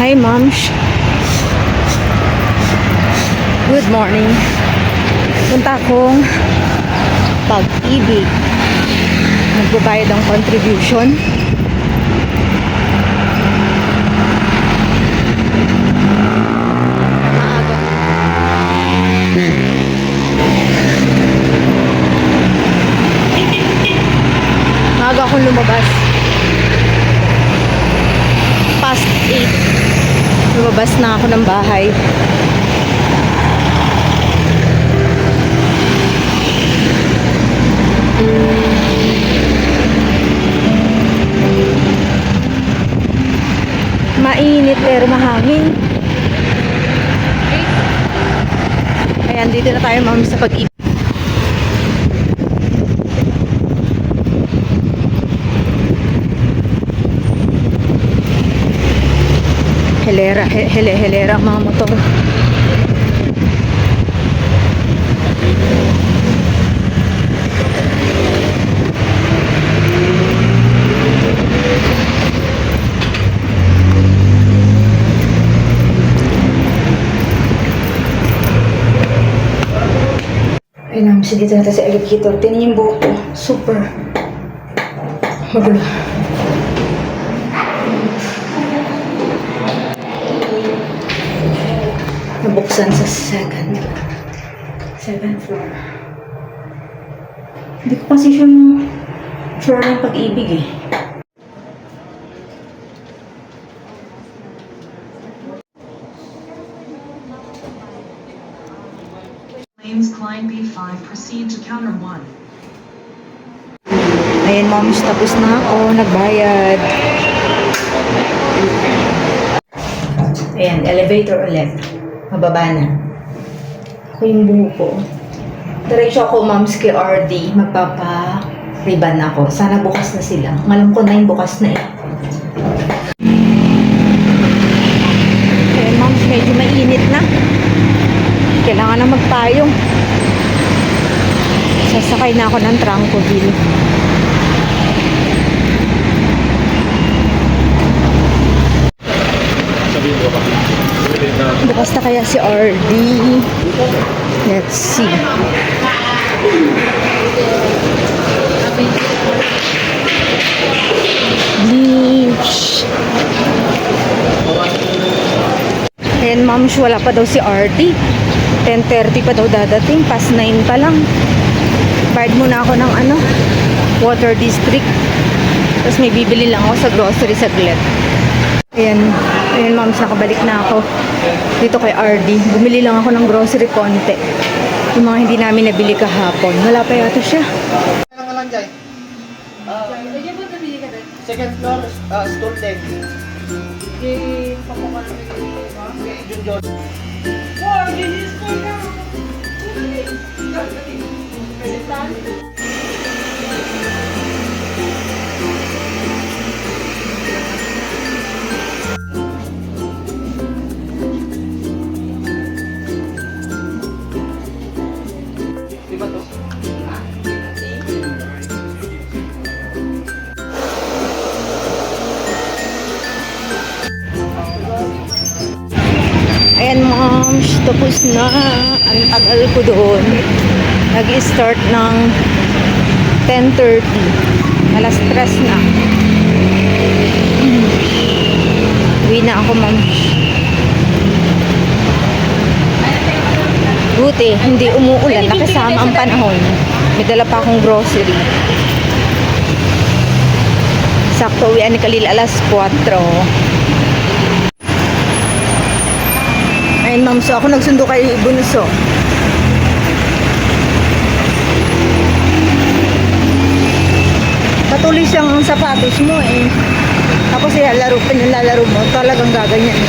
Hi, moms. Good morning. Punta akong Pag-ibig. Nagbabayad ang contribution. Maaga. Maaga akong lumabas. Past 8. Lumabas na ako ng bahay. Mainit pero mahangin. Ayan, dito na tayo ma'am sa Pag-ibig. Helera ang mga motor. Ayun naman, dito na tayo sa elevator. Tingnan yung buhok ko. Super magulo. Nabuksan sa second floor. Hindi ko kasi siya floor ng Pag-ibig eh. Lanes climb B5, proceed to counter 1. Ayan moms, tapos na ako. Nagbayad. Ayan, elevator ulit. Mababa na. Ako yung buho ko. Diretso ako moms kay RD. Magpapa-riban ako. Sana bukas na sila. Malam ko na yung bukas na eh. Ayan moms, medyo mainit na. Kailangan na magpayong. Sasakay na ako ng Trancoville. Bukas na kaya si RD. Let's see. Bleach. Ayan ma'am, wala pa daw si RD. 10:30 pa daw dadating. Past 9 pa lang. Bayad muna ako ng Water District. Tapos may bibili lang ako sa grocery saglit. Ayan ma'am, nakabalik na ako dito kay RD. Bumili lang ako ng grocery konti. Yung mga hindi namin nabili kahapon. Wala pa yata siya. Ano lang dyan? Second floor, store deck. Junjon. Diba to? Ayan ma'am, tapos na. Ang tagal ko doon. Nag-start ng 10:30. Alas 3 na. Uwi na ako ma'am. Buti, hindi umuulan. Nakasama ang panahon. May dala pa akong grocery. Sakto uwian ni Kalil alas 4. Ayun ma'am, so ako nagsundo kay Bunso. Patuloy siyang sapatos mo eh. Tapos ilalaro mo, talagang gaganyan.